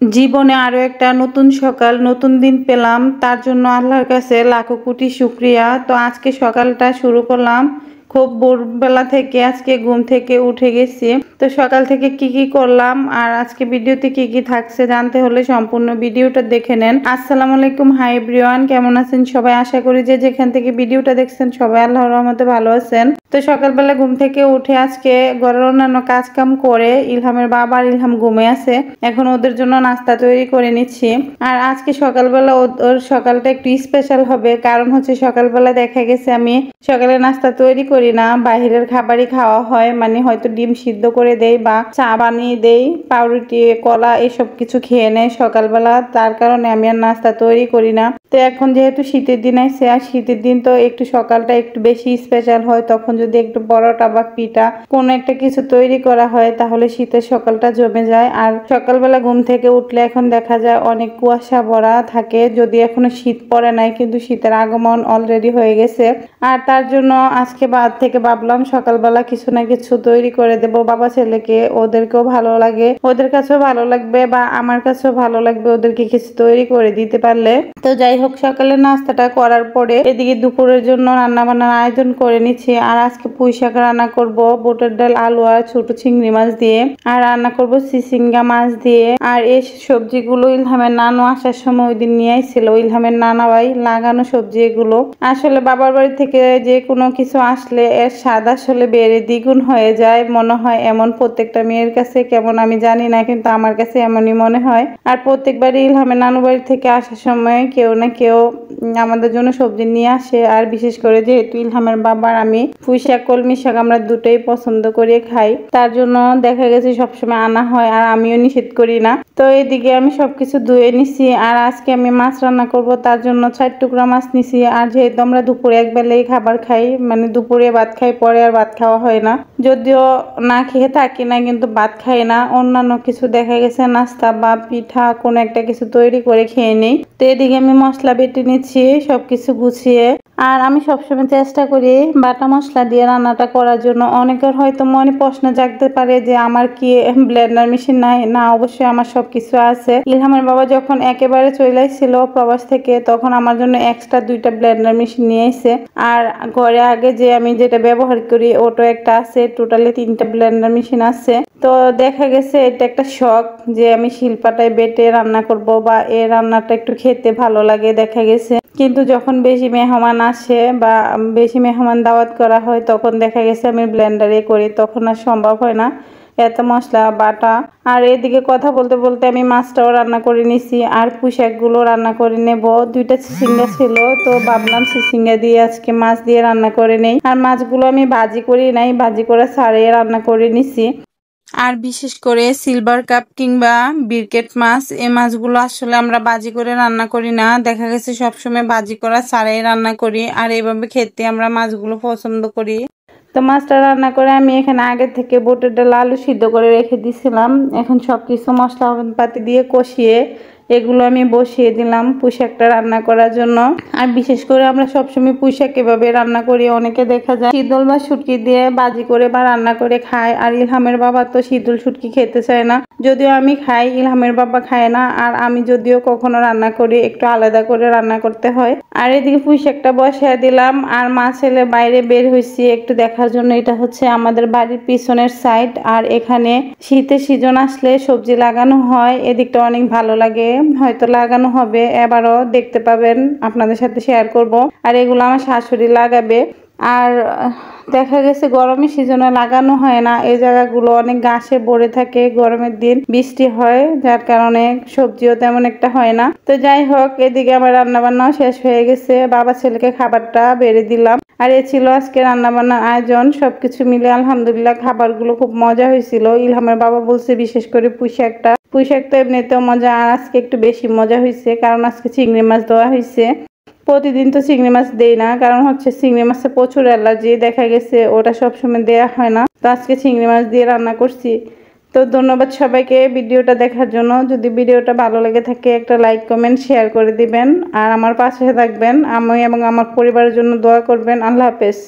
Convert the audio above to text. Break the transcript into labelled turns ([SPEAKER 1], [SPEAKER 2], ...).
[SPEAKER 1] জীবনে আরো একটা নতুন সকাল নতুন দিন পেলাম, তার জন্য আল্লাহর কাছে লাখো কোটি শুকরিয়া। তো আজকে সকালটা শুরু করলাম খুব ভোরবেলা থেকে। আজকে ঘুম থেকে উঠে গেছি। তো সকাল থেকে কি কি করলাম আর আজকে ভিডিওতে কি কি থাকছে জানতে হলে সম্পূর্ণ ভিডিওটা দেখে নেন। আসসালামু আলাইকুম, হাই এভরিওয়ান, কেমন আছেন সবাই? আশা করি যে যেখান থেকে ভিডিওটা দেখছেন সবাই আল্লাহর রহমতে ভালো আছেন। তো সকালবেলা ঘুম থেকে উঠে আজকে ঘরের অন্যান্য কাজ কাম করে ইলহামের বাবা আর ইলহাম ঘুমে আছে, এখন ওদের জন্য নাস্তা তৈরি করে নিচ্ছি। আর আজকে সকালবেলা ওর সকালটা একটু স্পেশাল হবে, কারণ হচ্ছে সকালবেলা দেখা গেছে আমি সকালে নাস্তা তৈরি করি না, বাহিরের খাবারই খাওয়া হয়। মানে হয়তো ডিম সিদ্ধ করে দেই বা চা বানিয়ে দেই, পাউরুটি কলা এসব কিছু খেয়ে নেয় সকালবেলা, তার কারণে আমি আর নাস্তা তৈরি করি না। তো এখন যেহেতু শীতের দিন আসছে আর শীতের দিন তো একটু সকালটা একটু বেশি স্পেশাল হয়, তখন যদি একটু পরোটা বা পিঠা কোনো একটা কিছু তৈরি করা হয় তাহলে শীতের সকালটা জমে যায়। আর সকালবেলা ঘুম থেকে উঠলে এখন দেখা যায় অনেক কুয়াশা ভরা থাকে, যদি এখনো শীত পড়ে নাই কিন্তু শীতের আগমন অলরেডি হয়ে গেছে। আর তার জন্য আজকে বাদ থেকে ভাবলাম সকালবেলা কিছু না কিছু তৈরি করে দেব বাবা ছেলেকে, ওদেরকেও ভালো লাগে, ওদের কাছেও ভালো লাগবে বা আমার কাছেও ভালো লাগবে ওদেরকে কিছু তৈরি করে দিতে পারলে। তো যাই হোক, সকালে নাস্তাটা করার পরে এদিকে দুপুরের জন্য রান্না বান্নার আয়োজন করে নিচ্ছি। আর আজকে পুঁই শাক রান্না করব বুটের ডাল, আলু আর ছোট চিংড়ি মাছ দিয়ে, আর রান্না করব চিচিঙ্গা মাছ দিয়ে। আর এই সবজিগুলো ইলহামের নানু আসার সময় ওই দিন নিয়ে আইছিল, ইলহামের নানা ভাই লাগানো সবজি এগুলো। আসলে বাবার বাড়ি থেকে যে কোনো কিছু আসলে এর স্বাদ আসলে বেড়ে দ্বিগুণ হয়ে যায় মনে হয়, এমন প্রত্যেকটা মেয়ের কাছে কেমন আমি জানি না, কিন্তু আমার কাছে এমনই মনে হয়। আর প্রত্যেকবারই ইলহামের নানু বাড়ি থেকে আসার সময় কেউ না কেউ আমাদের জন্য সবজি নিয়ে আসে। আর বিশেষ করে যেহেতু ইলহামের বাবার আমি পুঁই শাক কলমি শাক আমরা দুটোই পছন্দ করে খাই, তার জন্য দেখা গেছে সবসময় আনা হয় আর আমিও নিষেধ করি না। তো এদিকে আমি সবকিছু ধুয়ে নিছি। আর আজকে আমি মাছ রান্না করব, তার জন্য 4 টুকরা মাছ নিছি। আর যেহেতু আমরা দুপুরে একবেলাই খাবার খাই, মানে দুপুরে ভাত খাই, পরে আর ভাত খাওয়া হয় না, যদিও না খেয়ে থাকি না কিন্তু ভাত খাই না, অন্যান্য কিছু দেখা গেছে নাস্তা বা পিঠা কোনো একটা কিছু তৈরি করে খেয়ে নেই। তো এদিকে আমি মশলা বেটে নিচ্ছি সবকিছু গুছিয়ে। আর আমি সবসময় চেষ্টা করি বাটা মশলা দিয়ে রান্নাটা করার জন্য। অনেকের হয়তো মনে প্রশ্ন জাগতে পারে যে আমার কি ব্লেন্ডার মেশিন নাই? না, অবশ্যই আমার সবকিছু আছে। ইলহামের বাবা যখন একেবারে চলে আসছিল প্রবাস থেকে, তখন আমার জন্য এক্সট্রা 2টা ব্লেন্ডার মেশিন নিয়ে এসে। আর ঘরে আগে যে আমি যেটা ব্যবহার করি ওটা একটা আছে, টোটালি 3টা ব্লেন্ডার মেশিন আছে। তো দেখা গেছে এটা একটা শখ যে আমি শিলপাটায় বেটে রান্না করব বা এই রান্নাটা একটু খেতে ভালো লাগে দেখা গেছে। কিন্তু যখন বেশি মেহমান আসে বা বেশি মেহমান দাওয়াত করা হয় তখন দেখা গেছে আমি ব্লেন্ডারে করি, তখন আর সম্ভব হয় না এত মশলা বাটা। আর এদিকে কথা বলতে বলতে আমি মাছটাও রান্না করে নিছি আর পুঁই শাকগুলো রান্না করে নেব। 2টা চিচিঙ্গা ছিল, তো ভাবলাম চিচিঙ্গা দিয়ে আজকে মাছ দিয়ে রান্না করে নেই। আর মাছগুলো আমি ভাজি করি নাই, ভাজি করে ছাড়িয়ে রান্না করে নিছি। আর বিশেষ করে সিলভার কাপ কিংবা বিরকেট মাছ, এই মাছগুলো আসলে আমরা ভাজি করে রান্না করি না, দেখা গেছে সবসময় ভাজি করা ছাড়াই রান্না করি। আর এইভাবে খেতে আমরা মাছগুলো পছন্দ করি। তো মাছটা রান্না করে আমি এখানে আগে থেকে বুটের ডাল আলু সিদ্ধ করে রেখে দিয়েছিলাম। এখন সবকিছু মশলাপাতি দিয়ে কষিয়ে এগুলো আমি বসিয়ে দিলাম পুঁই শাকটা রান্না করার জন্য। আর বিশেষ করে আমরা সবসময় পুঁই শাক এভাবে রান্না করি, অনেকে দেখা যায় শীতল বা শুটকি দিয়ে ভাজি করে বা রান্না করে খায়। আর ইলহামের বাবা তো শীতল শুটকি খেতে চায় না, যদিও আমি খাই, ইলহামের বাবা খায় না। আর আমি যদিও কখনো রান্না করি একটু আলাদা করে রান্না করতে হয়। আর এদিকে পুঁই শাকটা বসিয়ে দিলাম আর মা ছেলে বাইরে বের হয়েছি একটু দেখার জন্য। এটা হচ্ছে আমাদের বাড়ির পিছনের সাইড, আর এখানে শীতের সিজন আসলে সবজি লাগানো হয়, এদিকটা অনেক ভালো লাগে, হয়তো লাগানো হবে, এবারও দেখতে পাবেন, আপনাদের সাথে শেয়ার করব। আর এগুলো আমার শাশুড়ি লাগাবে। আর দেখা গেছে গরমের সিজনে লাগানো হয় না, এই জায়গাগুলো অনেক ঘাসে ভরে থাকে, গরমের দিন বৃষ্টি হয় যার কারণে সবজিও তেমন একটা হয় না। তো যাই হোক, এদিকে আমার রান্না বান্নাও শেষ হয়ে গেছে, বাবা ছেলেকে খাবারটা বেড়ে দিলাম। আর এ ছিল আজকে রান্না বান্নার আয়োজন। সবকিছু মিলে আলহামদুলিল্লাহ খাবারগুলো খুব মজা হয়েছিল। ইলহামের বাবা বলছে বিশেষ করে পুঁই শাক তো এমনিতেও মজা, আর আজকে একটু বেশি মজা হয়েছে কারণ আজকে চিংড়ি মাছ দেওয়া হয়েছে। প্রতিদিন তো চিংড়ি মাছ দেই না, কারণ হচ্ছে চিংড়ি মাছে প্রচুর অ্যালার্জি, দেখা গেছে ওটা সবসময় দেয়া হয় না। তো আজকে চিংড়ি মাছ দিয়ে রান্না করছি। তো ধন্যবাদ সবাইকে ভিডিওটা দেখার জন্য। যদি ভিডিওটা ভালো লেগে থাকে একটা লাইক কমেন্ট শেয়ার করে দিবেন আর আমার পাশে থাকবেন, আমি এবং আমার পরিবারের জন্য দোয়া করবেন। আল্লাহ হাফেজ।